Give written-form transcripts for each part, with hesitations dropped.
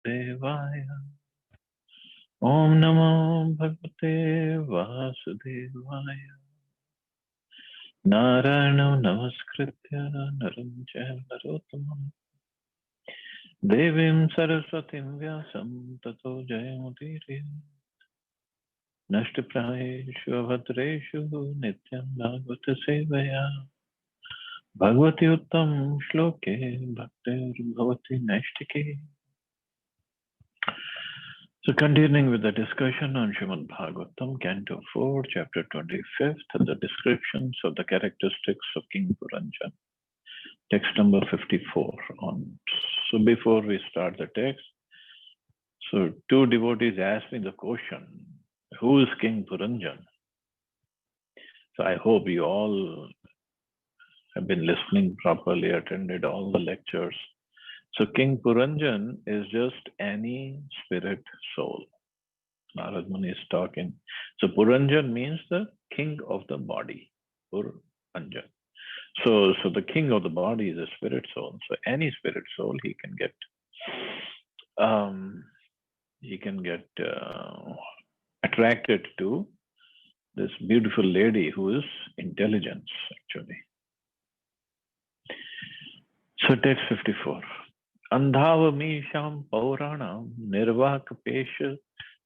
Devaya. Om Namo Bhagavate Vasudevaya. Narayana Namaskritya Naram Chaiva Narottamam Devim Saraswatim Vyasam Tato Jayamudire Nashtiprayeshu Avadreshu Nityam Bhagavata Sevaya Bhagavati Uttam Shloke Bhaktir Bhavati Nashtike. So continuing with the discussion on Srimad Bhagavatam, Canto 4, Chapter 25th, the descriptions of the characteristics of King Puranjan. Text number 54 on. So before we start the text, so two devotees asked me the question, who is King Puranjan? So I hope you all have been listening properly, attended all the lectures. So King Puranjan is just any spirit soul. Narad Muni is talking. So Puranjan means the king of the body. Puranjan. So the king of the body is a spirit soul. So any spirit soul he can get attracted to this beautiful lady who is intelligence actually. So text 54. Andhavamisham Pauranam Nirvak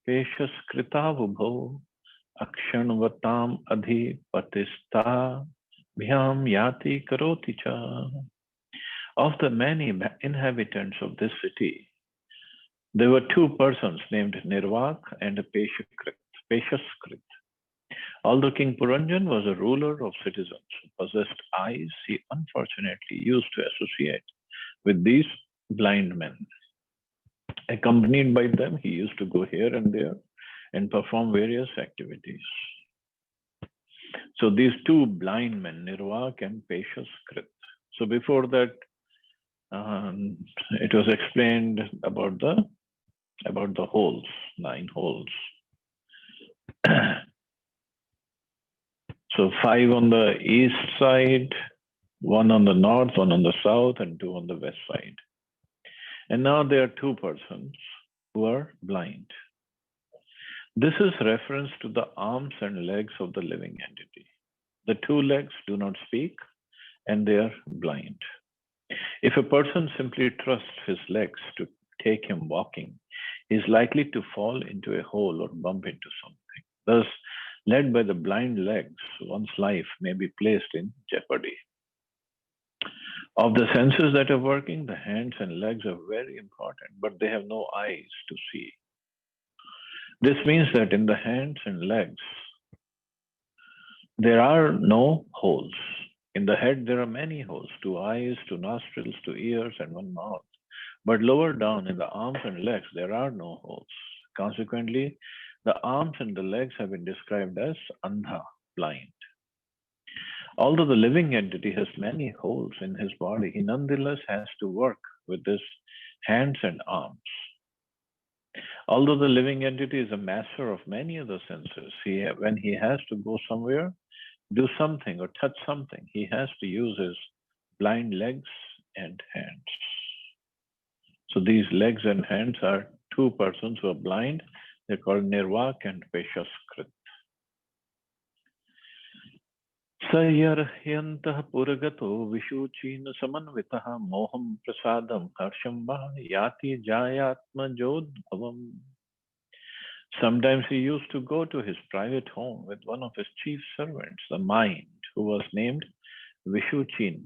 Peshaskrita Akshanvatam Adhipatista Bhyam Yati Karoti Cha. Of the many inhabitants of this city, there were two persons named Nirvak and Peshakrit. Although King Puranjan was a ruler of citizens who possessed eyes, he unfortunately used to associate with these blind men. Accompanied by them, he used to go here and there and perform various activities. So these two blind men, Nirvak and Peshakrit. So before that, it was explained about the holes, 9 holes. So 5 on the east side, 1 on the north, 1 on the south, and 2 on the west side. And now there are 2 persons who are blind. This is reference to the arms and legs of the living entity. The 2 legs do not speak and they are blind. If a person simply trusts his legs to take him walking, he is likely to fall into a hole or bump into something. Thus, led by the blind legs, one's life may be placed in jeopardy. Of the senses that are working, the hands and legs are very important, but they have no eyes to see. This means that in the hands and legs, there are no holes. In the head, there are many holes, 2 eyes, 2 nostrils, 2 ears, and 1 mouth. But lower down in the arms and legs, there are no holes. Consequently, the arms and the legs have been described as andha, blind. Although the living entity has many holes in his body, he nonetheless has to work with his hands and arms. Although the living entity is a master of many other senses, when he has to go somewhere, do something or touch something, he has to use his blind legs and hands. So these legs and hands are 2 persons who are blind. They're called Nirvak and Peshakrit. Sayarhyantah puragato vishuchina samanvitaha moham prasadam harsham yati jayatma jodbhavam. Sometimes he used to go to his private home with one of his chief servants, the mind, who was named Vishuchin.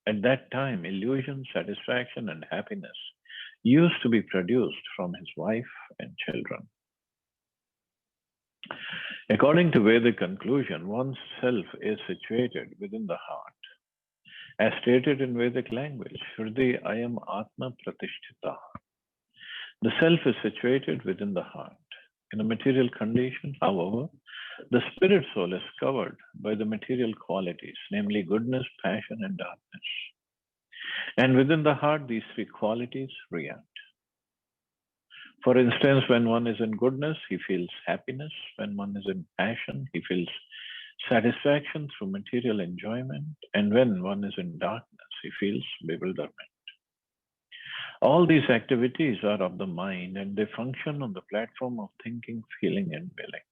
At that time, illusion, satisfaction, and happiness used to be produced from his wife and children. According to Vedic conclusion, one's self is situated within the heart. As stated in Vedic language, Hriday Ayam Atma Pratishtita. The self is situated within the heart. In a material condition, however, the spirit soul is covered by the material qualities, namely goodness, passion, and darkness. And within the heart, these 3 qualities react. For instance, when one is in goodness, he feels happiness. When one is in passion, he feels satisfaction through material enjoyment. And when one is in darkness, he feels bewilderment. All these activities are of the mind and they function on the platform of thinking, feeling, and willing.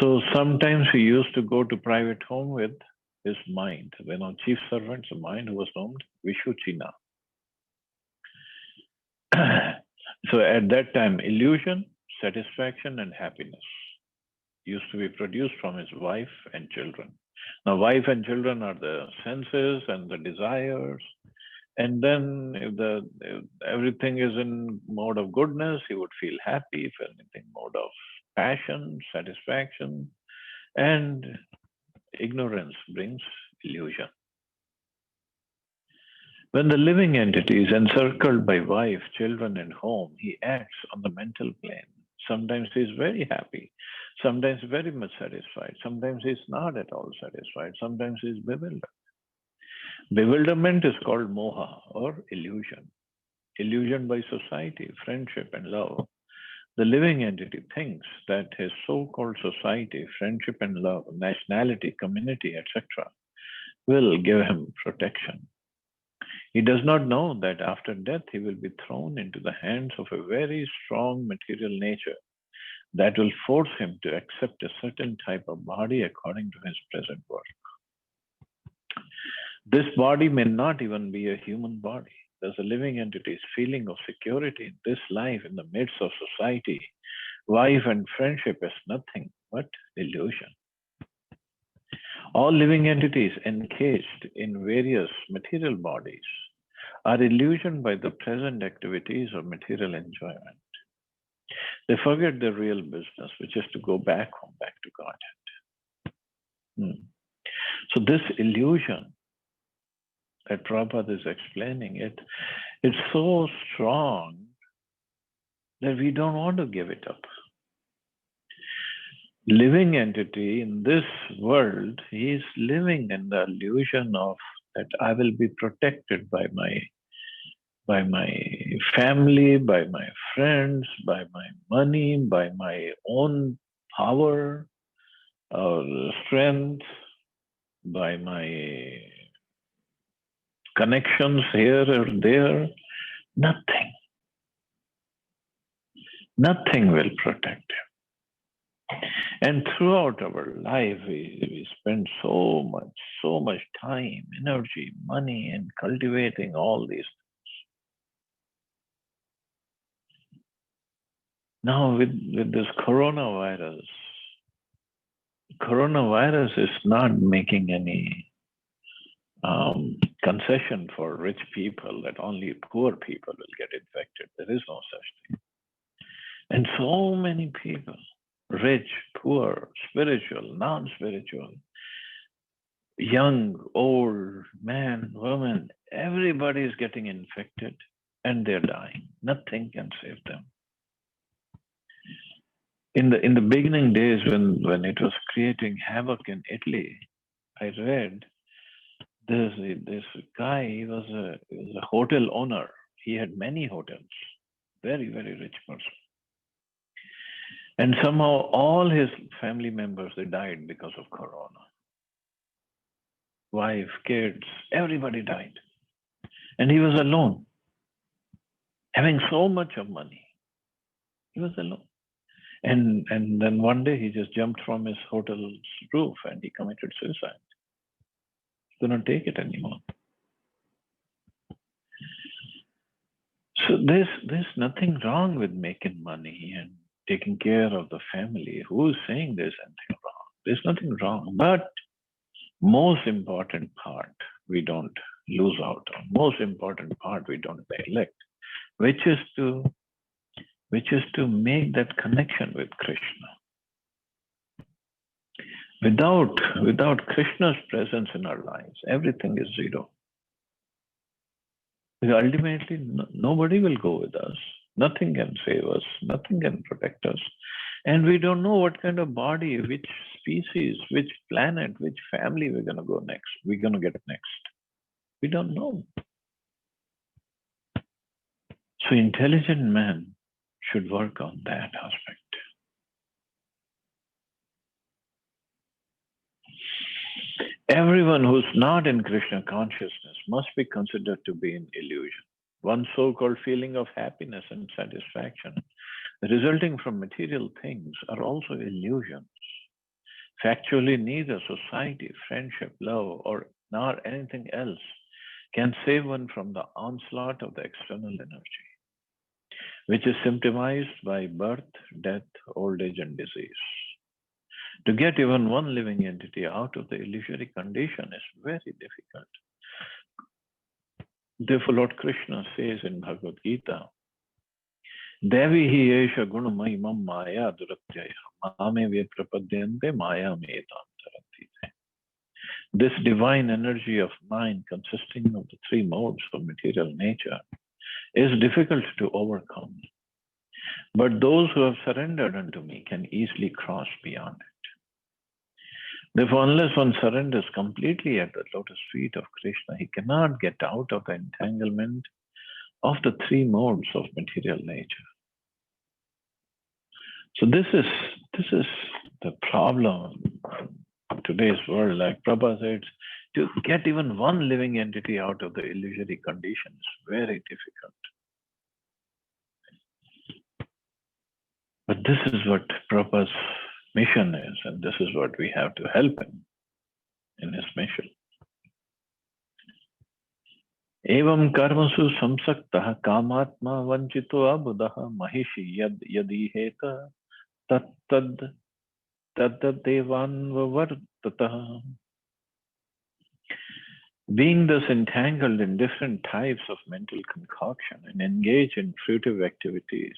So sometimes he used to go to private home with his mind. Chief servant's mind who was named Vishuchina. So at that time, illusion, satisfaction, and happiness used to be produced from his wife and children. Now, wife and children are the senses and the desires. And then if everything is in mode of goodness, he would feel happy. If anything, mode of passion, satisfaction, and ignorance brings illusion. When the living entity is encircled by wife, children, and home, he acts on the mental plane. Sometimes he's very happy, sometimes very much satisfied, sometimes he's not at all satisfied, sometimes he's bewildered. Bewilderment is called moha or illusion. Illusion by society, friendship, and love. The living entity thinks that his so called society, friendship, and love, nationality, community, etc., will give him protection. He does not know that after death he will be thrown into the hands of a very strong material nature that will force him to accept a certain type of body according to his present work. This body may not even be a human body. There's a living entity's feeling of security in this life in the midst of society, wife, and friendship is nothing but illusion. All living entities encased in various material bodies are illusioned by the present activities of material enjoyment. They forget their real business, which is to go back home, back to Godhead. So this illusion that Prabhupada is explaining, it's so strong that we don't want to give it up. Living entity in this world, he is living in the illusion of that I will be protected by my family, by my friends, by my money, by my own power or strength, by my connections here or there. Nothing. Nothing will protect him. And throughout our life, we spend so much time, energy, money in cultivating all these things. Now with this coronavirus is not making any concession for rich people that only poor people will get infected. There is no such thing. And so many people, rich, poor, spiritual, non-spiritual, young, old, man, woman, everybody is getting infected and they're dying. Nothing can save them. In the beginning days when it was creating havoc in Italy, I read this guy, he was a hotel owner. He had many hotels, very, very rich person. And somehow all his family members, they died because of corona. Wife, kids, everybody died. And he was alone, having so much of money. He was alone. And then one day he just jumped from his hotel's roof and he committed suicide. He couldn't take it anymore. So there's nothing wrong with making money and taking care of the family. Who is saying there's anything wrong? There's nothing wrong. But most important part we don't lose out on. Most important part we don't neglect, which is to make that connection with Krishna. Without Krishna's presence in our lives, everything is zero. Because ultimately, nobody will go with us. Nothing can save us. Nothing can protect us. And we don't know what kind of body, which species, which planet, which family we're going to go next. We're going to get next. We don't know. So intelligent man should work on that aspect. Everyone who's not in Krishna consciousness must be considered to be in illusion. one so-called feeling of happiness and satisfaction resulting from material things are also illusions. Factually, neither society, friendship, love, or nor anything else can save one from the onslaught of the external energy, which is symptomized by birth, death, old age, and disease. To get even one living entity out of the illusory condition is very difficult. Therefore, Lord Krishna says in Bhagavad Gita, Devi hi esha gunamai mam maya duratyaya mame vyaprapadyante maya medam tarantite. This divine energy of mind consisting of the three modes of material nature is difficult to overcome. But those who have surrendered unto me can easily cross beyond it. Therefore, unless one surrenders completely at the lotus feet of Krishna, he cannot get out of the entanglement of the three modes of material nature. So this is the problem of today's world. Like Prabhupada said, to get even one living entity out of the illusory condition is very difficult. But this is what Prabhupada's mission is, and this is what we have to help him in his mission. Evam karmasu samsaktah kamatma vanchito abudah mahishi yad yadiheta tattad tattadevanvavartatah. Being thus entangled in different types of mental concoction and engaged in fruitive activities,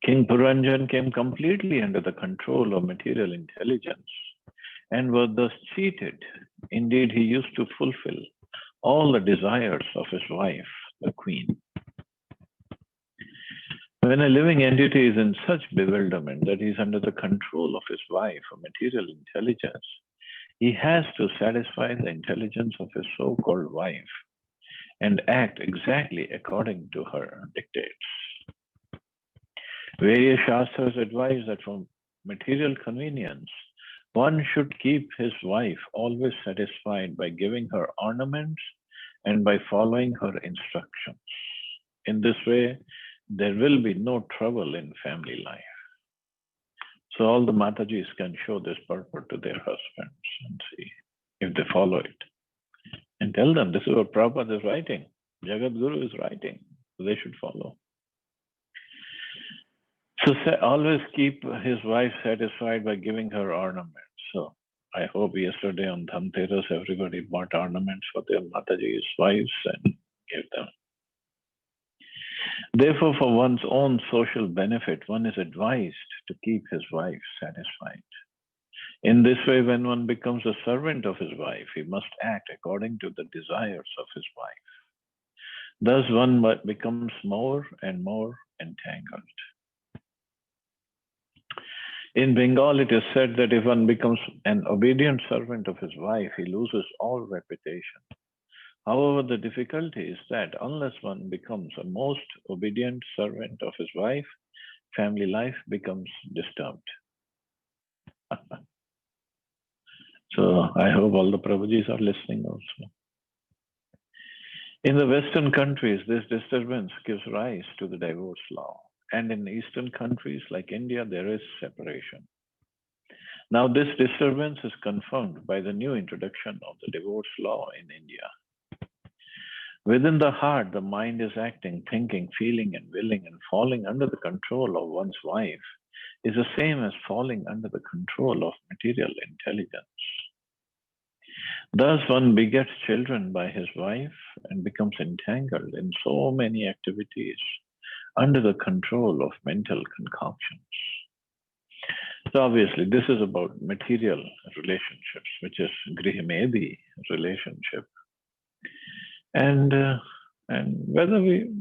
King Puranjan came completely under the control of material intelligence and was thus cheated. Indeed, he used to fulfill all the desires of his wife, the queen. When a living entity is in such bewilderment that he is under the control of his wife or material intelligence, he has to satisfy the intelligence of his so-called wife and act exactly according to her dictates. Various Shastras advise that for material convenience, one should keep his wife always satisfied by giving her ornaments and by following her instructions. In this way, there will be no trouble in family life. So all the Matajis can show this purport to their husbands and see if they follow it. And tell them this is what Prabhupada is writing. Jagat Guru is writing. So they should follow. So always keep his wife satisfied by giving her ornaments. So I hope yesterday on Dhanteras, everybody bought ornaments for their Mataji's wives and gave them. Therefore, for one's own social benefit, one is advised to keep his wife satisfied. In this way, when one becomes a servant of his wife, he must act according to the desires of his wife. Thus, one becomes more and more entangled. In Bengal, it is said that if one becomes an obedient servant of his wife, he loses all reputation. However, the difficulty is that unless one becomes a most obedient servant of his wife, family life becomes disturbed. So I hope all the Prabhujis are listening also. In the Western countries, this disturbance gives rise to the divorce law. And in Eastern countries like India, there is separation. Now, this disturbance is confirmed by the new introduction of the divorce law in India. Within the heart, the mind is acting, thinking, feeling, and willing, and falling under the control of one's wife is the same as falling under the control of material intelligence. Thus, one begets children by his wife and becomes entangled in so many activities under the control of mental concoctions. So obviously, this is about material relationships, which is Grihimedi relationship. And whether we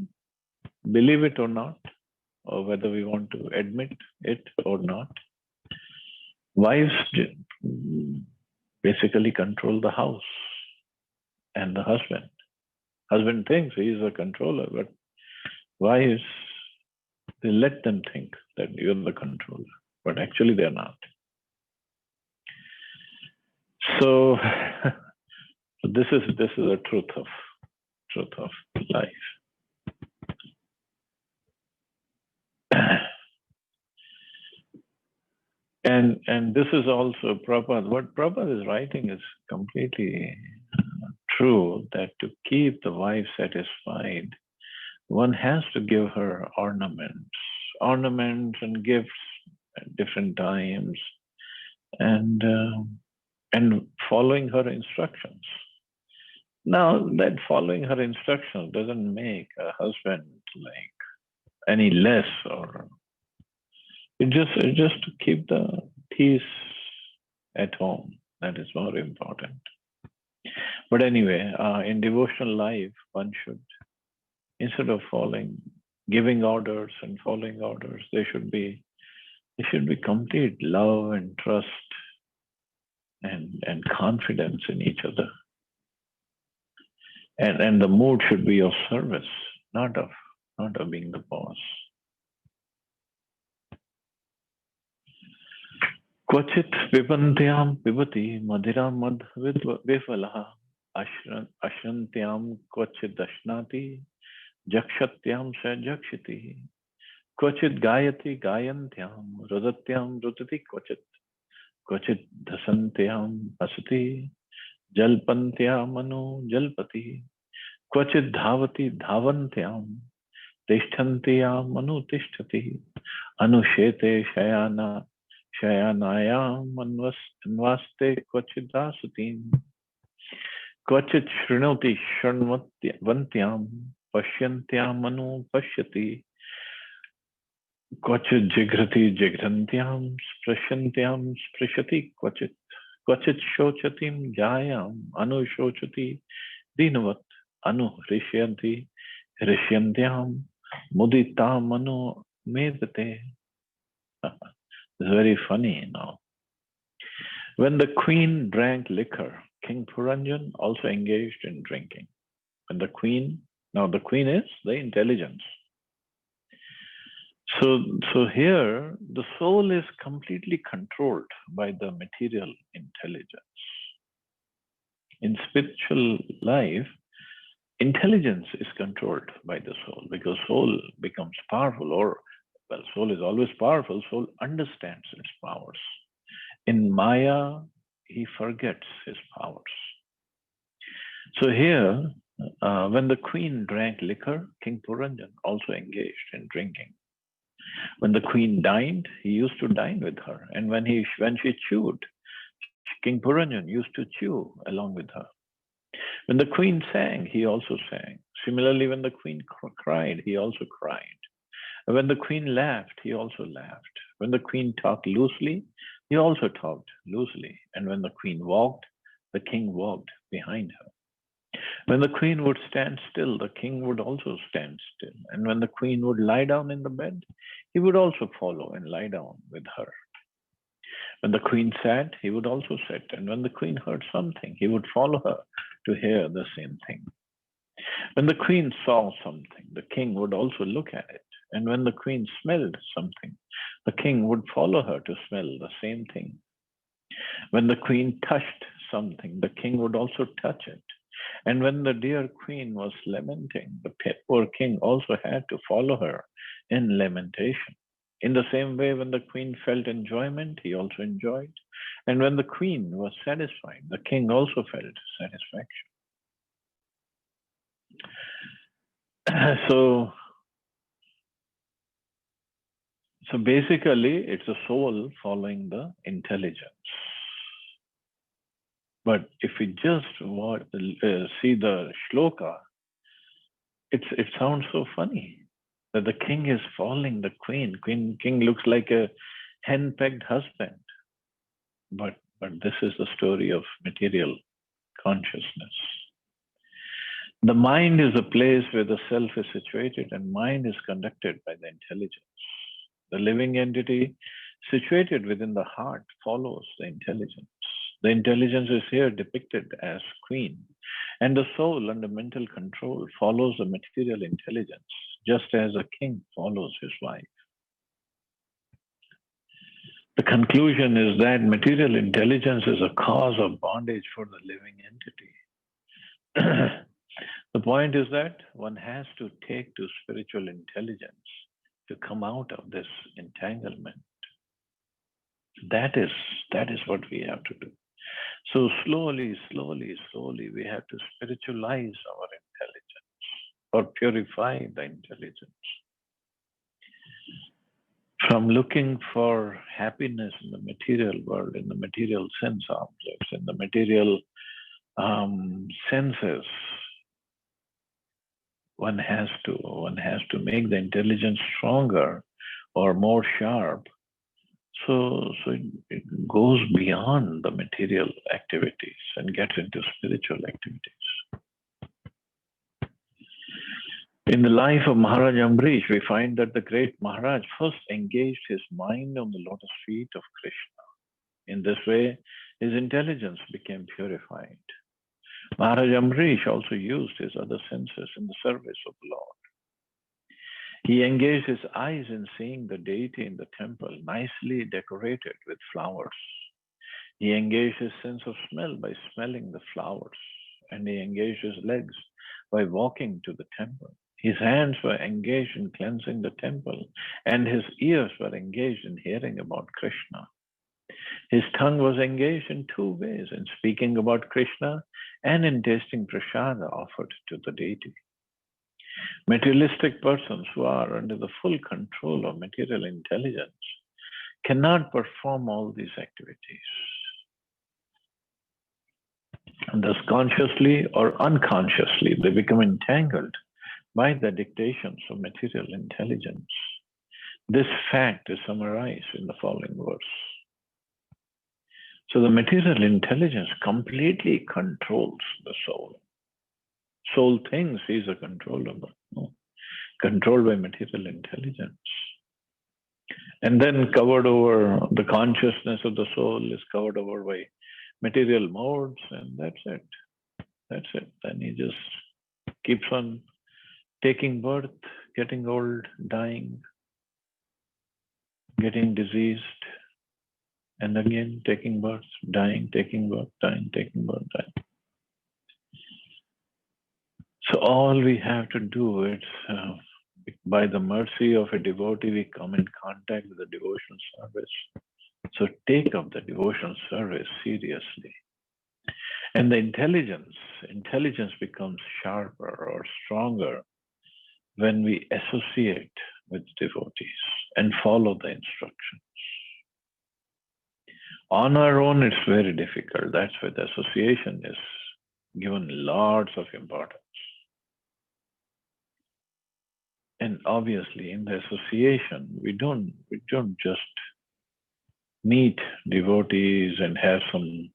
believe it or not, or whether we want to admit it or not, wives basically control the house and the husband. Husband thinks he is a controller, but wives, they let them think that you're the controller, but actually they're not. So, this is a truth of life. And this is also Prabhupada. What Prabhupada is writing is completely true, that to keep the wife satisfied, one has to give her ornaments and gifts at different times, and following her instructions. Now, that following her instructions doesn't make a husband like any less, or it's just to keep the peace at home. That is more important. But anyway, in devotional life, one should, instead of giving orders and following orders, there should be complete love and trust and confidence in each other. And the mood should be of service, not of being the boss. Kvachit pibantyam pibati madhiram mad vifalaha ashrantyam kvachit dashnati jakshatyam sa jakshiti kvachit gayati gayantyam rudatyam rudati kvachit dasantyam asati jalpantyam manu jalpati kvachit dhavati dhavantyam tishthantyam manu tishtati anushete शयानायाम अन्वास्ते क्वचिदासुतीं क्वचित् शृणोति शृण्वन्त्यां पश्यन्त्यां मनु पश्यति क्वचित् जिघ्रति जिघ्रन्त्यां स्पृशन्त्यां स्पृशति क्वचित् शोचतीं जायाम् अनुशोचति दीनवत् अनुहृष्यन्ति हृष्यन्त्यां मुदितां Manu मेदते. It's very funny now. When the queen drank liquor, King Puranjan also engaged in drinking. When the queen is the intelligence. So here, the soul is completely controlled by the material intelligence. In spiritual life, intelligence is controlled by the soul, because soul becomes powerful, soul is always powerful. Soul understands its powers. In Maya, he forgets his powers. So here, when the queen drank liquor, King Puranjan also engaged in drinking. When the queen dined, he used to dine with her. And when she chewed, King Puranjan used to chew along with her. When the queen sang, he also sang. Similarly, when the queen cried, he also cried. When the queen laughed, he also laughed. When the queen talked loosely, he also talked loosely. And when the queen walked, the king walked behind her. When the queen would stand still, the king would also stand still. And when the queen would lie down in the bed, he would also follow and lie down with her. When the queen sat, he would also sit. And when the queen heard something, he would follow her to hear the same thing. When the queen saw something, the king would also look at it. And when the queen smelled something, the king would follow her to smell the same thing. When the queen touched something, the king would also touch it. And when the dear queen was lamenting, the poor king also had to follow her in lamentation. In the same way, when the queen felt enjoyment, he also enjoyed. And when the queen was satisfied, the king also felt satisfaction. So basically, it's the soul following the intelligence. But if we just see the shloka, it sounds so funny that the king is following the queen. King looks like a hen-pegged husband. But this is the story of material consciousness. The mind is a place where the self is situated, and mind is conducted by the intelligence. The living entity situated within the heart follows the intelligence. The intelligence is here depicted as queen, and the soul under mental control follows the material intelligence, just as a king follows his wife. The conclusion is that material intelligence is a cause of bondage for the living entity. The point is that one has to take to spiritual intelligence to come out of this entanglement. That is that is what we have to do. So slowly, we have to spiritualize our intelligence or purify the intelligence from looking for happiness in the material world, in the material sense objects, in the material senses. One has to make the intelligence stronger or more sharp. So it goes beyond the material activities and gets into spiritual activities. In the life of Maharaj Ambrish, we find that the great Maharaj first engaged his mind on the lotus feet of Krishna. In this way, his intelligence became purified. Maharaj Ambrish also used his other senses in the service of the Lord. He engaged his eyes in seeing the deity in the temple, nicely decorated with flowers. He engaged his sense of smell by smelling the flowers, and he engaged his legs by walking to the temple. His hands were engaged in cleansing the temple, and his ears were engaged in hearing about Krishna. His tongue was engaged in two ways, in speaking about Krishna and in tasting prasada offered to the deity. Materialistic persons who are under the full control of material intelligence cannot perform all these activities. And thus, consciously or unconsciously, they become entangled by the dictations of material intelligence. This fact is summarized in the following verse. So the material intelligence completely controls the soul. Soul thinks he is a controllable, no? Controlled by material intelligence. And then covered over, the consciousness of the soul is covered over by material modes, and that's it. That's it. Then he just keeps on taking birth, getting old, dying, getting diseased, and again taking birth, dying, taking birth, dying, taking birth, dying. So all we have to do is, by the mercy of a devotee, we come in contact with the devotional service. So take up the devotional service seriously. And the intelligence becomes sharper or stronger when we associate with devotees and follow the instructions. On our own, it's very difficult. That's why the association is given lots of importance. And obviously, in the association, we don't just meet devotees and have some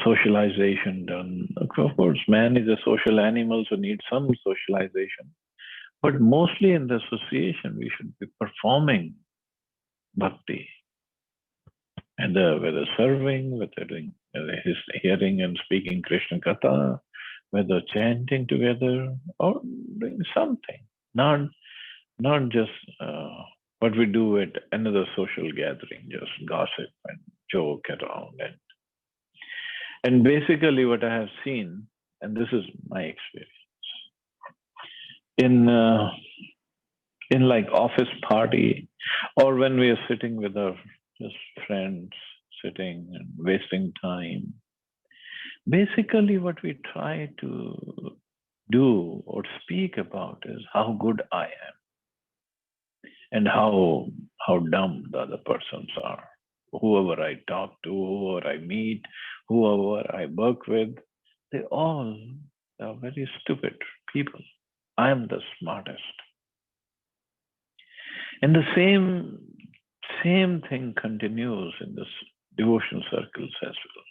socialization done. Of course, man is a social animal, so needs some socialization. But mostly in the association, we should be performing bhakti. And whether serving, whether doing his hearing and speaking Krishna Katha, whether chanting together or doing something, not just what we do at another social gathering, just gossip and joke around. And basically what I have seen, and this is my experience, in like office party or when we are sitting with our just friends, sitting and wasting time, basically what we try to do or speak about is how good I am and how dumb the other persons are. Whoever I talk to, whoever I meet, whoever I work with, they all are very stupid people. I am the smartest. And the same thing continues in this devotional circles as well.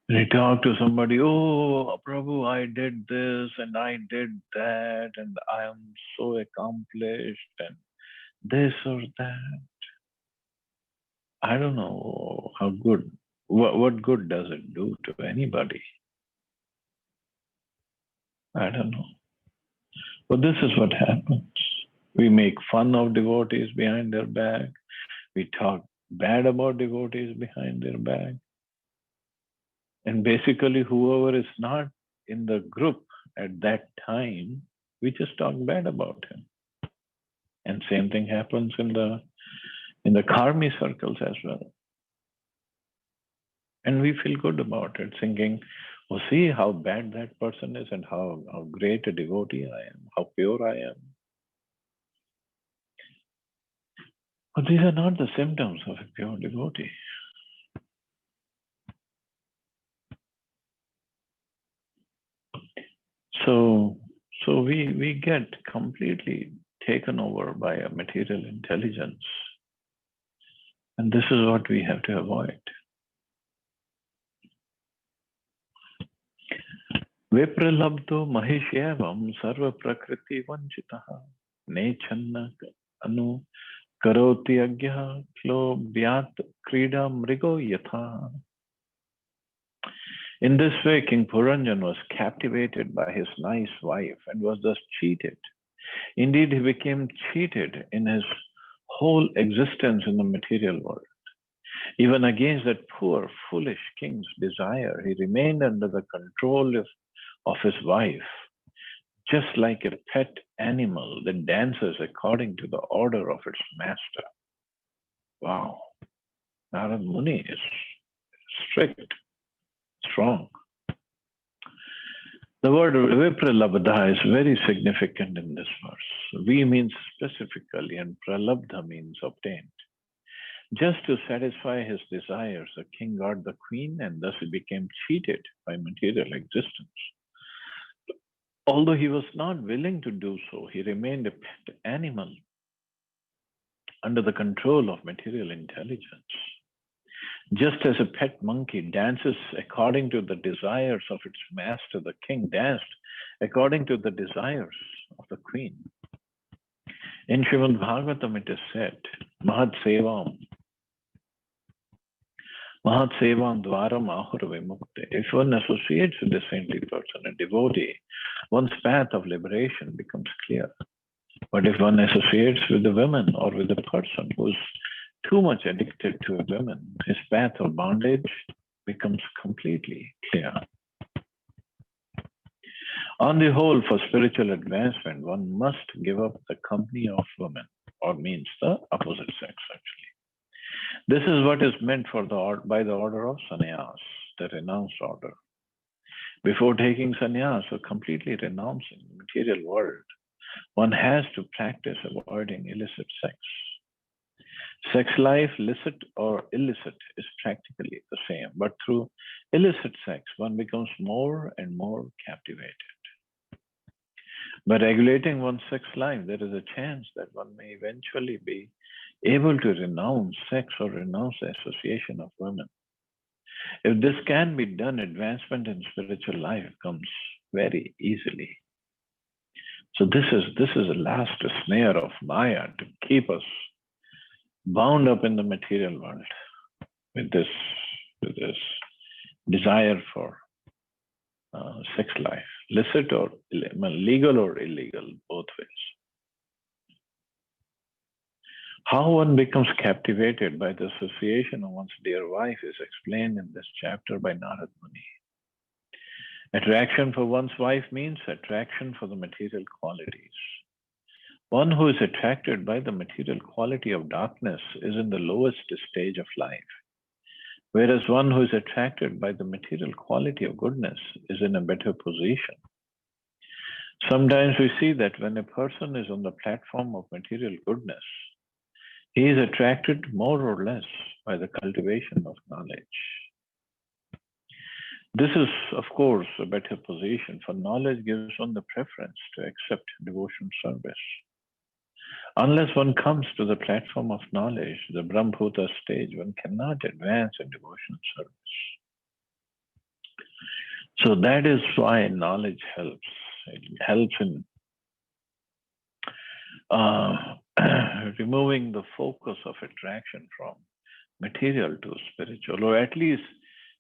When you talk to somebody, oh, Prabhu, I did this and I did that, and I am so accomplished, and this or that. I don't know how good, what good does it do to anybody? I don't know. But this is what happens. We make fun of devotees behind their back. We talk bad about devotees behind their back. And basically, whoever is not in the group at that time, we just talk bad about him. And same thing happens in the karmi circles as well. And we feel good about it, thinking, oh, see how bad that person is and how great a devotee I am, how pure I am. But these are not the symptoms of a pure devotee. So we get completely taken over by a material intelligence. And this is what we have to avoid. Vipralabdho mahishyavam sarva prakriti vanchitaha nechanna anu karoti agya klobhyat krida mrigo yatha. In this way, King Puranjan was captivated by his nice wife and was thus cheated. Indeed, he became cheated in his whole existence in the material world. Even against that poor, foolish king's desire, he remained under the control of his wife, just like a pet animal that dances according to the order of its master. Wow, Narad Muni is strict, strong. The word vipralabdha is very significant in this verse. Vi means specifically, and pralabdha means obtained. Just to satisfy his desires, the king got the queen, and thus he became cheated by material existence. Although he was not willing to do so, he remained a pet animal under the control of material intelligence. Just as a pet monkey dances according to the desires of its master, the king danced according to the desires of the queen. In Srimad Bhagavatam it is said, Mahat Sevam Dwaram Ahura Vimukte. If one associates with a saintly person, a devotee, one's path of liberation becomes clear. But if one associates with a woman or with a person who's too much addicted to a woman, his path of bondage becomes completely clear. On the whole, for spiritual advancement, one must give up the company of women, or means the opposite sex, actually. This is what is meant by the order of sannyas, the renounced order. Before taking sannyas or completely renouncing the material world, one has to practice avoiding illicit sex. Sex life, licit or illicit, is practically the same, but through illicit sex, one becomes more and more captivated. By regulating one's sex life, there is a chance that one may eventually be able to renounce sex or renounce the association of women. If this can be done, advancement in spiritual life comes very easily. So this is the last snare of Maya to keep us bound up in the material world with this desire for sex life, licit or legal or illegal, both ways. How one becomes captivated by the association of one's dear wife is explained in this chapter by Narad Muni. Attraction for one's wife means attraction for the material qualities. One who is attracted by the material quality of darkness is in the lowest stage of life, whereas one who is attracted by the material quality of goodness is in a better position. Sometimes we see that when a person is on the platform of material goodness, he is attracted more or less by the cultivation of knowledge. This is, of course, a better position, for knowledge gives one the preference to accept devotion service. Unless one comes to the platform of knowledge, the Brahmbhuta stage, one cannot advance in devotional service. So that is why knowledge helps. It helps in removing the focus of attraction from material to spiritual, or at least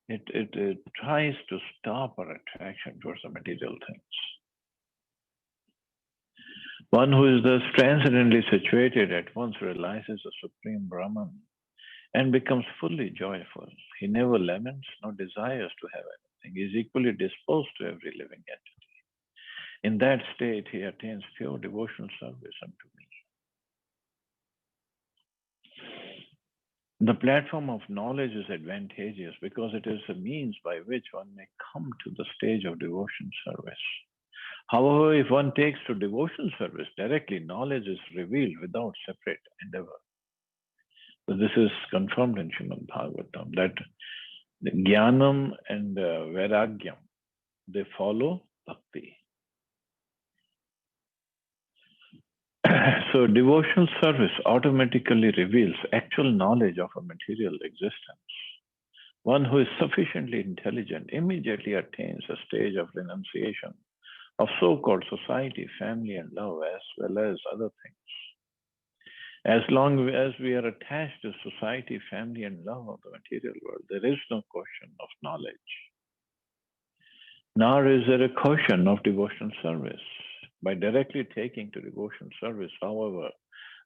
it tries to stop our attraction towards the material things. One who is thus transcendently situated at once realizes the Supreme Brahman and becomes fully joyful. He never laments nor desires to have anything. He is equally disposed to every living entity. In that state, he attains pure devotional service unto me. The platform of knowledge is advantageous because it is a means by which one may come to the stage of devotion service. However, if one takes to devotion service directly, knowledge is revealed without separate endeavor. So this is confirmed in Srimad Bhagavatam that the Jnanam and Vairagyam, they follow bhakti. So devotional service automatically reveals actual knowledge of a material existence. One who is sufficiently intelligent immediately attains a stage of renunciation of so-called society, family, and love, as well as other things. As long as we are attached to society, family, and love of the material world, there is no question of knowledge. Nor is there a question of devotional service. By directly taking to devotional service, however,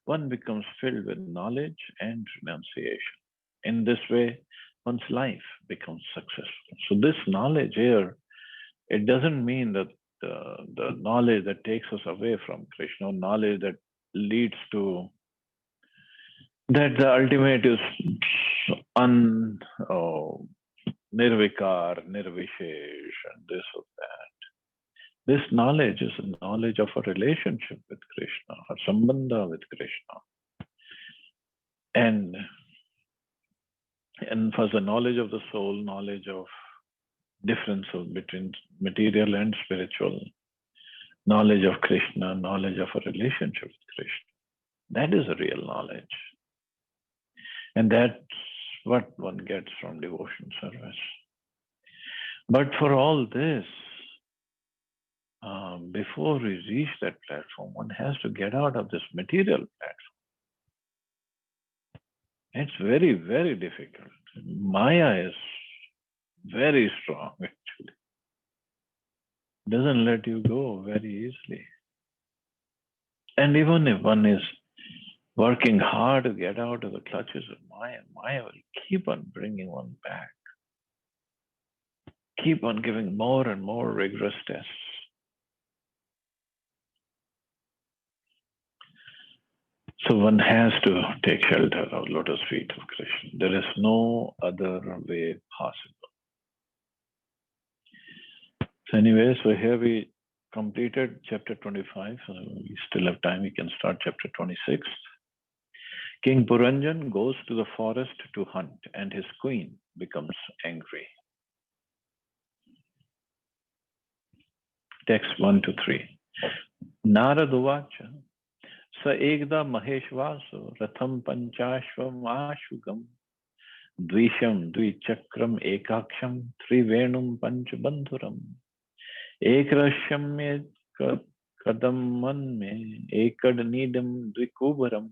one becomes filled with knowledge and renunciation. In this way, one's life becomes successful. So this knowledge here, it doesn't mean that the knowledge that takes us away from Krishna, knowledge that leads to that the ultimate is nirvikar, nirvishesh, and this or that. This knowledge is a knowledge of a relationship with Krishna, a sambandha with Krishna. And for the knowledge of the soul, knowledge of difference between material and spiritual, knowledge of Krishna, knowledge of a relationship with Krishna. That is a real knowledge. And that's what one gets from devotion service. But for all this, before we reach that platform, one has to get out of this material platform. It's very, very difficult. Maya is very strong, actually. Doesn't let you go very easily. And even if one is working hard to get out of the clutches of Maya, Maya will keep on bringing one back. Keep on giving more and more rigorous tests. So one has to take shelter of lotus feet of Krishna. There is no other way possible. So anyway, so here we completed chapter 25. So we still have time. We can start chapter 26. King Puranjan goes to the forest to hunt and his queen becomes angry. Text 1 to 3. Narad Uvacha Sa ekda Maheshvaso Ratham Panchashvam Ashugam Dvisham Dvichakram Ekaksham Trivenum Panchabandhuram Ekrashyam Me Kadam Man Me Ekad Nidam Dvikubaram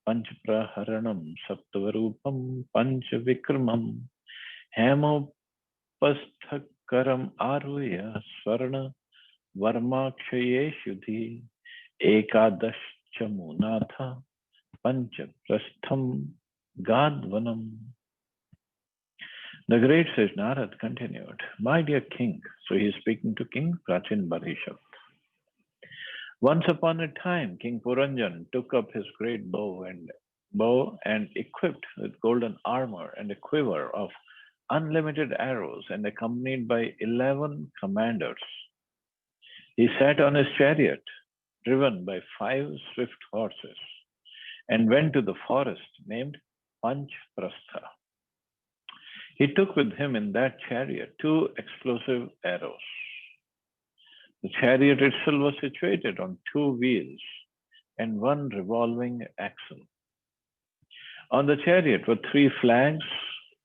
Panchpraharanam Saptavarupam Panchavikramam Hemopasthakaram Aruya Swarna Varmakshaye Shuddhi Ekadashchamunatha Panchaprastham Gadvanam. The great sage Narad continued, My dear king, so he is speaking to King Prachin Barishat. Once upon a time, King Puranjan took up his great bow and equipped with golden armor and a quiver of unlimited arrows and accompanied by 11 commanders. He sat on his chariot, driven by 5 swift horses, and went to the forest named Panchprastha. He took with him in that chariot 2 explosive arrows. The chariot itself was situated on 2 wheels and 1 revolving axle. On the chariot were 3 flags,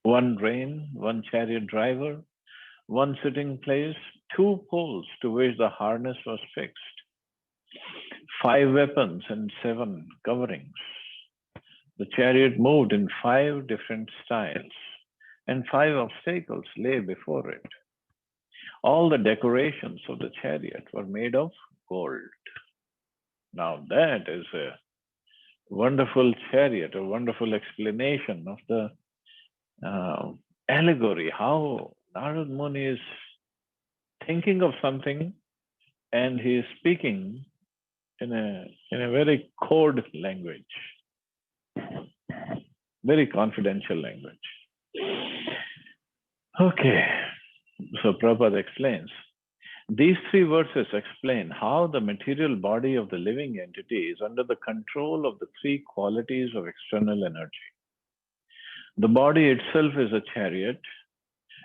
1 rein, 1 chariot driver, 1 sitting place, 2 poles to which the harness was fixed, 5 weapons and 7 coverings. The chariot moved in 5 different styles, and 5 obstacles lay before it. All the decorations of the chariot were made of gold. Now that is a wonderful chariot, a wonderful explanation of the allegory, how Narad Muni is thinking of something and he is speaking in a very code language. Very confidential language. Okay, so Prabhupada explains. These three verses explain how the material body of the living entity is under the control of the three qualities of external energy. The body itself is a chariot,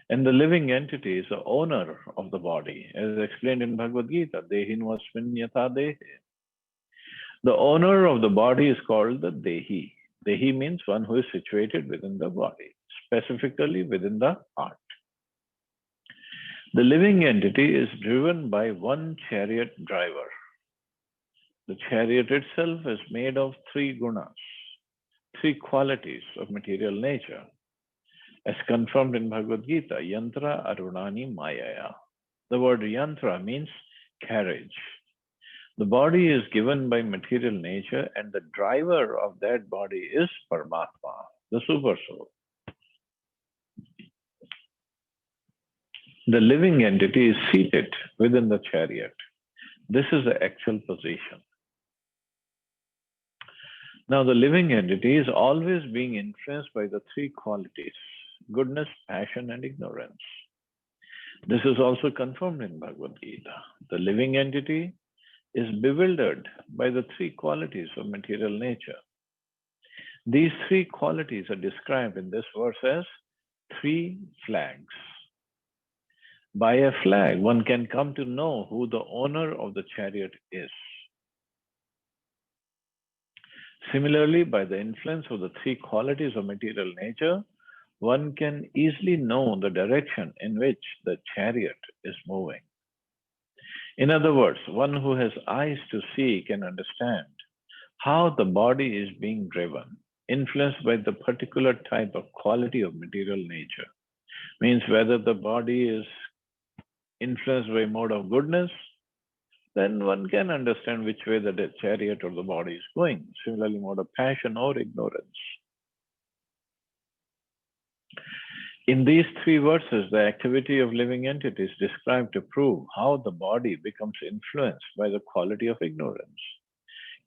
and the living entity is the owner of the body, as explained in Bhagavad Gita, Dehinvasmin yatha dehe. The owner of the body is called the Dehi. Dehi means one who is situated within the body, specifically within the heart. The living entity is driven by one chariot driver. The chariot itself is made of three gunas, three qualities of material nature, as confirmed in Bhagavad Gita, Yantra Arunani Mayaya. The word Yantra means carriage. The body is given by material nature, and the driver of that body is Paramatma, the Super Soul. The living entity is seated within the chariot. This is the actual position. Now, the living entity is always being influenced by the three qualities: goodness, passion, and ignorance. This is also confirmed in Bhagavad Gita. The living entity is bewildered by the three qualities of material nature. These three qualities are described in this verse as three flags. By a flag, one can come to know who the owner of the chariot is. Similarly, by the influence of the three qualities of material nature, one can easily know the direction in which the chariot is moving. In other words, one who has eyes to see can understand how the body is being driven, influenced by the particular type of quality of material nature. Means whether the body is influenced by mode of goodness, then one can understand which way the chariot or the body is going. Similarly, mode of passion or ignorance. In these three verses, the activity of living entities is described to prove how the body becomes influenced by the quality of ignorance,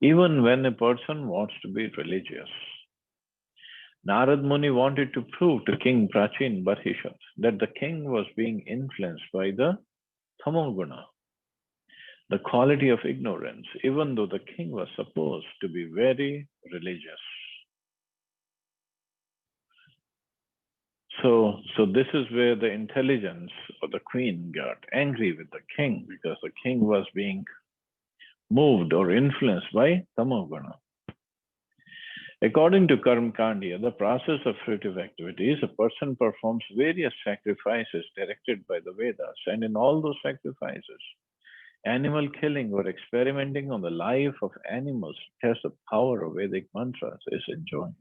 even when a person wants to be religious. Narad Muni wanted to prove to King Prachin Barhishat that the king was being influenced by the Tamoguna, the quality of ignorance, even though the king was supposed to be very religious. So this is where the intelligence of the queen got angry with the king, because the king was being moved or influenced by Tamoguna. According to Karma Kandya, the process of fruitive activities, a person performs various sacrifices directed by the Vedas, and in all those sacrifices, animal killing or experimenting on the life of animals to test the power of Vedic mantras is enjoined.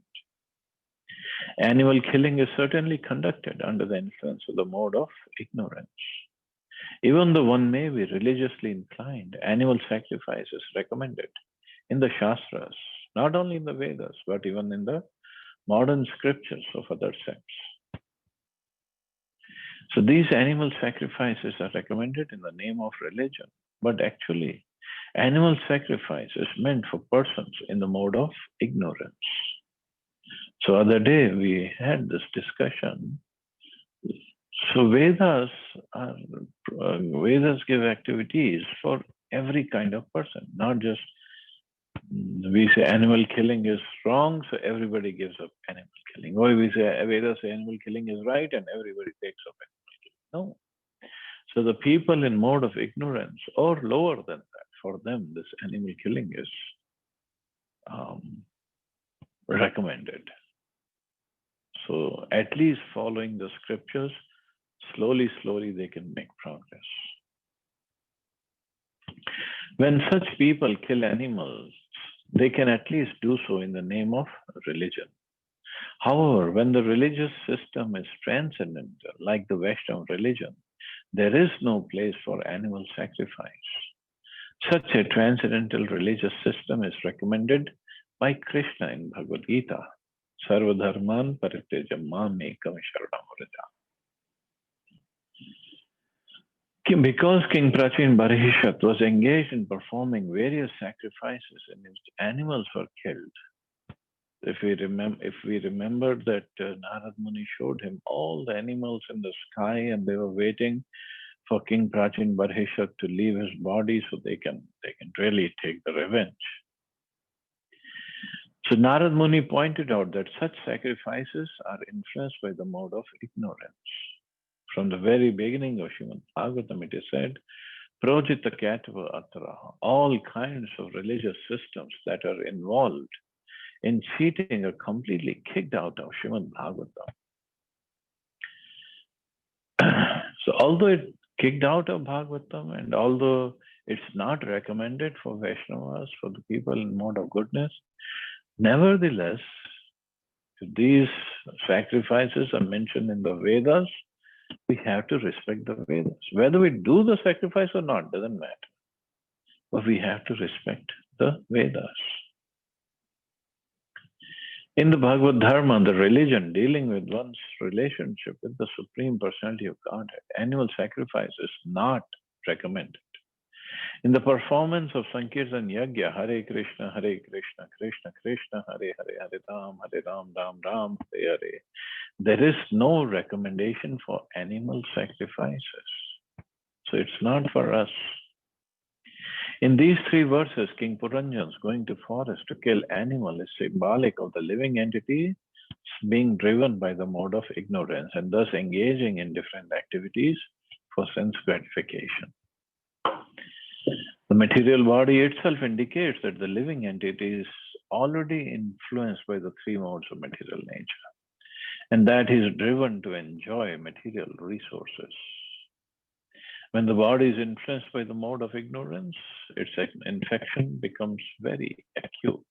Animal killing is certainly conducted under the influence of the mode of ignorance. Even though one may be religiously inclined, animal sacrifice is recommended in the Shastras, not only in the Vedas, but even in the modern scriptures of other sects. So these animal sacrifices are recommended in the name of religion, but actually, animal sacrifice is meant for persons in the mode of ignorance. So other day we had this discussion. So Vedas give activities for every kind of person, not just we say animal killing is wrong, so everybody gives up animal killing. Or we say Vedas say animal killing is right and everybody takes up animal killing. No. So the people in mode of ignorance or lower than that, for them this animal killing is recommended. So at least following the scriptures, slowly they can make progress. When such people kill animals, they can at least do so in the name of religion. However, when the religious system is transcendental, like the Vaishnava religion, there is no place for animal sacrifice. Such a transcendental religious system is recommended by Krishna in Bhagavad Gita. Sarvadharman paritejam mam ekam sharanam vraja. Because King Prachin Barhishat was engaged in performing various sacrifices in which animals were killed, If we remember that Narad Muni showed him all the animals in the sky, and they were waiting for King Prachin Barhishak to leave his body so they can really take the revenge. So Narad Muni pointed out that such sacrifices are influenced by the mode of ignorance. From the very beginning of Srimad Bhagavatam, it is said, Projita Katva Atraha, all kinds of religious systems that are involved in cheating are completely kicked out of Srimad Bhagavatam. So although it kicked out of Bhagavatam, and although it's not recommended for Vaishnavas, for the people in mode of goodness, nevertheless, if these sacrifices are mentioned in the Vedas, we have to respect the Vedas. Whether we do the sacrifice or not doesn't matter. But we have to respect the Vedas. In the Bhagavad Dharma, the religion dealing with one's relationship with the Supreme Personality of Godhead, animal sacrifice is not recommended. In the performance of Sankirtan Yajna, Hare Krishna, Krishna Krishna, Hare Hare, Hare Ram, Ram Ram, Hare Hare, there is no recommendation for animal sacrifices. So it's not for us. In these three verses, King Puranjan's going to forest to kill animal is symbolic of the living entity being driven by the mode of ignorance and thus engaging in different activities for sense gratification. The material body itself indicates that the living entity is already influenced by the three modes of material nature, and that is driven to enjoy material resources. When the body is influenced by the mode of ignorance, its infection becomes very acute.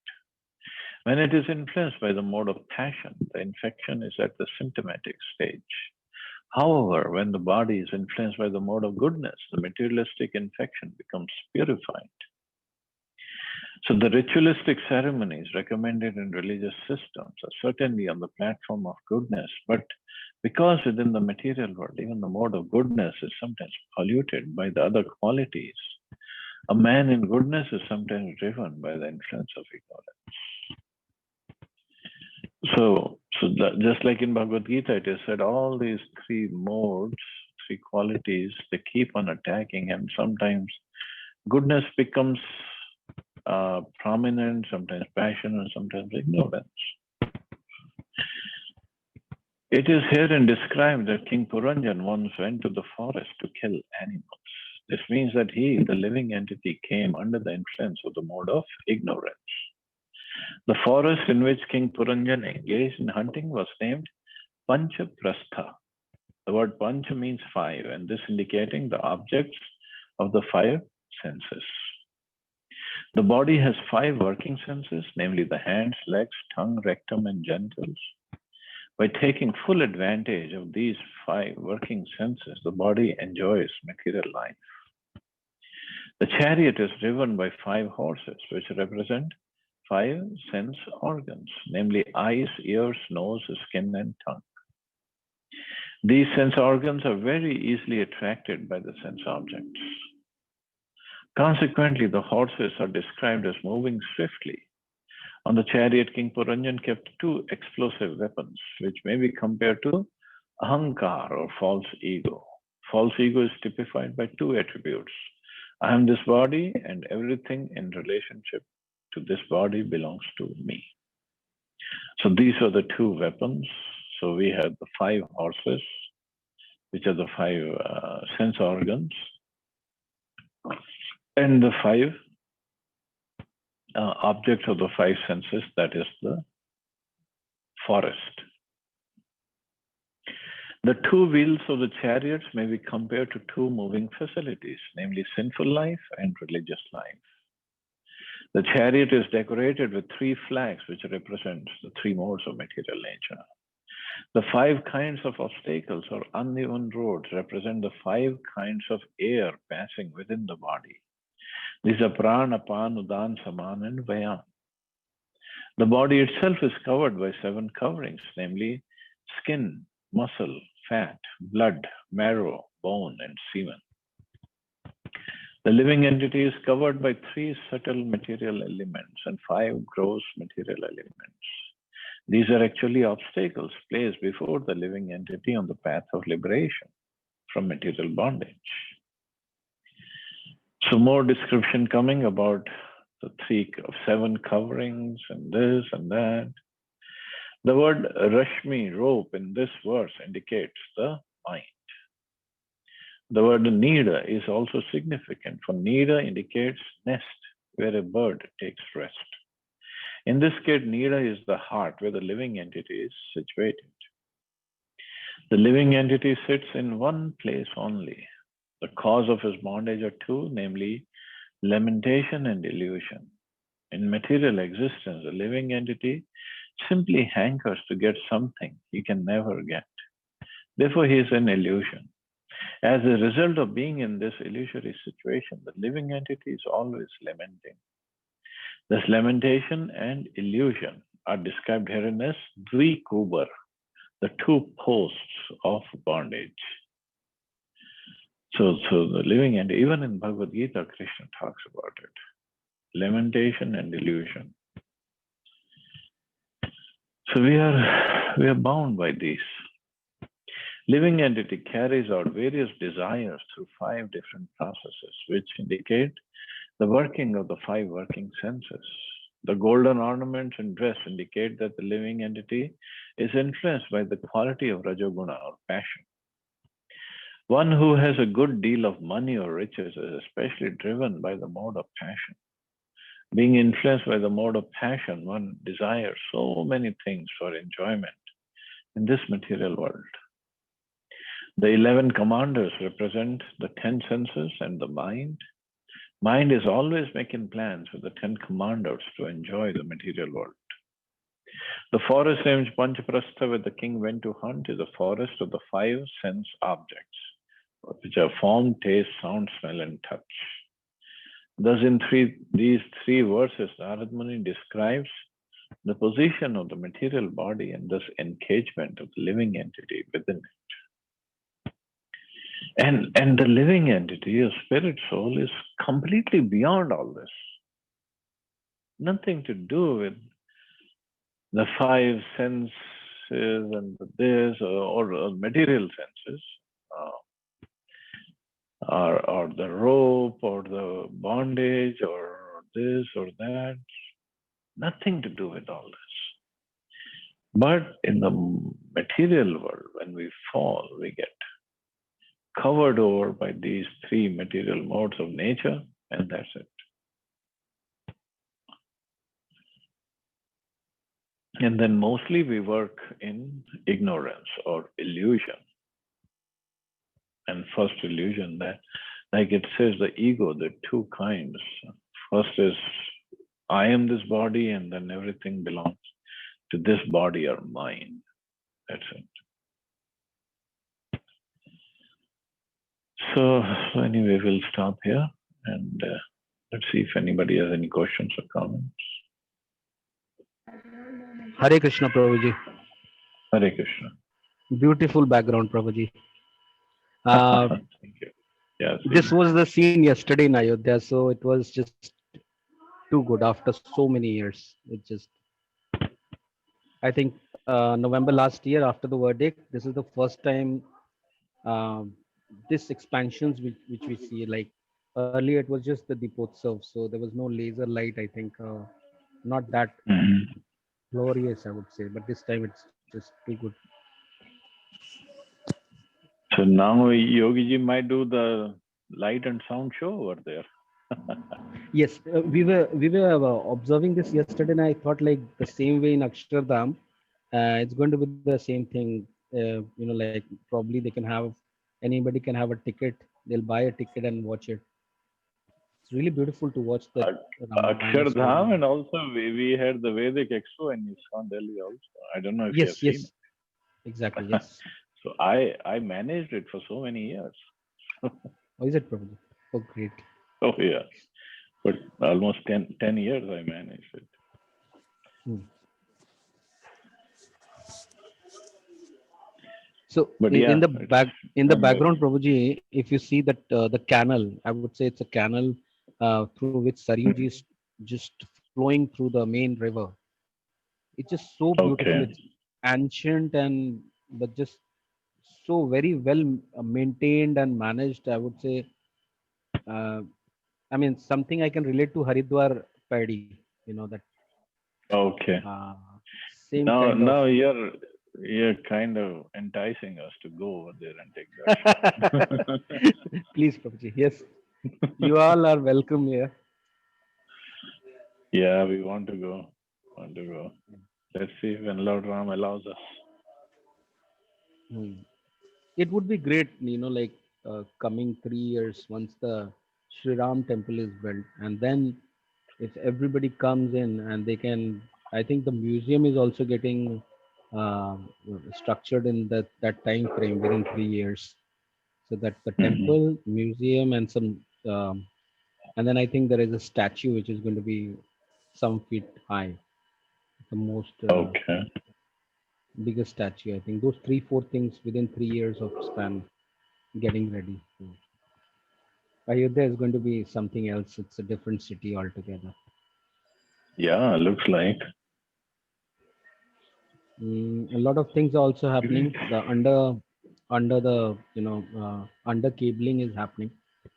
When it is influenced by the mode of passion, the infection is at the symptomatic stage. However, when the body is influenced by the mode of goodness, the materialistic infection becomes purified. So the ritualistic ceremonies recommended in religious systems are certainly on the platform of goodness, but because within the material world, even the mode of goodness is sometimes polluted by the other qualities, a man in goodness is sometimes driven by the influence of ignorance. So just like in Bhagavad Gita, it is said all these three modes, three qualities, they keep on attacking, and sometimes goodness becomes prominent, sometimes passion, and sometimes ignorance. It is herein described that King Puranjan once went to the forest to kill animals. This means that he, the living entity, came under the influence of the mode of ignorance. The forest in which King Puranjan engaged in hunting was named Panchaprastha. The word Pancha means five, and this indicating the objects of the five senses. The body has five working senses, namely the hands, legs, tongue, rectum, and genitals. By taking full advantage of these five working senses, the body enjoys material life. The chariot is driven by five horses, which represent five sense organs, namely eyes, ears, nose, skin, and tongue. These sense organs are very easily attracted by the sense objects. Consequently, the horses are described as moving swiftly. On the chariot, King Puranjan kept two explosive weapons, which may be compared to ahankar or false ego. False ego is typified by two attributes. I am this body, and everything in relationship to this body belongs to me. So these are the two weapons. So we have the five horses, which are the five sense organs, and the five objects of the five senses, that is the forest. The two wheels of the chariots may be compared to two moving facilities, namely sinful life and religious life. The chariot is decorated with three flags, which represents the three modes of material nature. The five kinds of obstacles or uneven roads represent the five kinds of air passing within the body. These are prana, apan, udan, saman, and vayan. The body itself is covered by seven coverings, namely skin, muscle, fat, blood, marrow, bone, and semen. The living entity is covered by three subtle material elements and five gross material elements. These are actually obstacles placed before the living entity on the path of liberation from material bondage. So more description coming about the seven coverings and this and that. The word Rashmi, rope, in this verse indicates the mind. The word Nida is also significant, for Nida indicates nest, where a bird takes rest. In this case, Nida is the heart where the living entity is situated. The living entity sits in one place only. The cause of his bondage are two, namely lamentation and illusion. In material existence, the living entity simply hankers to get something he can never get. Therefore, he is an illusion. As a result of being in this illusory situation, the living entity is always lamenting. This lamentation and illusion are described herein as Dvikubar, the two posts of bondage. So the living entity, even in Bhagavad Gita, Krishna talks about it. Lamentation and illusion. So we are bound by these. Living entity carries out various desires through 5 different processes, which indicate the working of the 5 working senses. The golden ornaments and dress indicate that the living entity is influenced by the quality of Rajoguna or passion. One who has a good deal of money or riches is especially driven by the mode of passion. Being influenced by the mode of passion, one desires so many things for enjoyment in this material world. The 11 commanders represent the 10 senses and the mind. Mind is always making plans with the 10 commanders to enjoy the material world. The forest named Panchaprastha, where the king went to hunt, is a forest of the 5 sense objects, which are form, taste, sound, smell, and touch. Thus, in these three verses, Narad Muni describes the position of the material body and thus engagement of the living entity within it. And the living entity, a spirit soul, is completely beyond all this. Nothing to do with the 5 senses and this or material senses, or the rope or the bondage or this or that. Nothing to do with all this. But in the material world, when we fall, we get covered over by these 3 material modes of nature, and that's it. And then mostly we work in ignorance or illusion. And first illusion, that, like it says, the ego, the 2 kinds. First is, I am this body, and then everything belongs to this body or mind. That's it. So anyway, we'll stop here and let's see if anybody has any questions or comments. Hare Krishna, Prabhuji. Hare Krishna. Beautiful background, Prabhuji. Thank you. Yeah, This was the scene yesterday in Ayodhya, so it was just too good after so many years. It just, I think, November last year after the verdict, this is the first time this expansions which we see. Like earlier, it was just the Deepotsav, so there was no laser light. I think not that glorious, I would say, but this time it's just too good. So now Yogi ji might do the light and sound show over there. Yes, we were observing this yesterday, and I thought like the same way in Akshardham, it's going to be the same thing. Like probably they can have anybody can have a ticket. They'll buy a ticket and watch it. It's really beautiful to watch the Ramayana Akshardham, story. and also we had the Vedic Expo in ISKCON Delhi also. I don't know if you have Yes, seen yes, exactly. it. Yes. So I managed it for so many years. Oh, is it probably? Oh, great. Oh yeah, but almost 10 years I managed it. Hmm. So But in yeah, the wonderful. background, Prabhuji, if you see that the canal, I would say it's a canal through which Saryu ji is just flowing through the main river. It's just so beautiful. Okay. It's ancient and but just so very well maintained and managed. I would say. Uh, I mean, something I can relate to Haridwar Paddy. That Okay. uh, same Now, kind of. now you're kind of enticing us to go over there and take that. Please, Prabhuji. Yes, you all are welcome here. Yeah, we want to go. Want to go. Let's see when Lord Ram allows us. Hmm. It would be great, like coming 3 years once the Sri Ram temple is built, and then if everybody comes in and they can, I think the museum is also getting uh, structured in that time frame within 3 years, so that the Mhm. temple, museum, and some, and then I think there is a statue which is going to be some feet high, the most Okay. biggest statue. I think those 3 4 things within 3 years of span getting ready. So Ayodhya is going to be something else. It's a different city altogether. Yeah, looks like. A lot of things are also happening. Great. The under the under cabling is happening,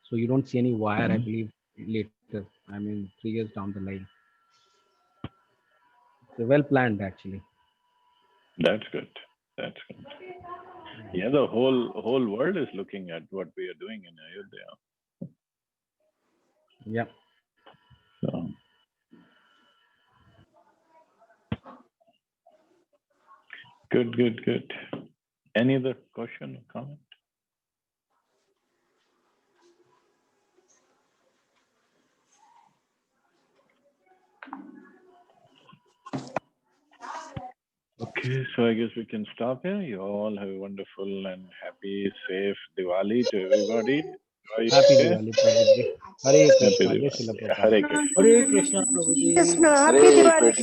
so you don't see any wire. I Mhm. believe later. I mean, 3 years down the line. So well planned, actually. That's good. That's good. Yeah, the whole world is looking at what we are doing in Ayodhya. Yeah. So good, good, good. Any other question or comment? Okay, so I guess we can stop here. You all have a wonderful and happy, safe Diwali to everybody. Are you Happy okay? Diwali, Prabhuji. Hare Happy Krishna. Jai Diwali. Srila Yeah, Prabhupada. Hare Krishna. Hare Krishna Prabhuji. Krishna. Happy Diwali.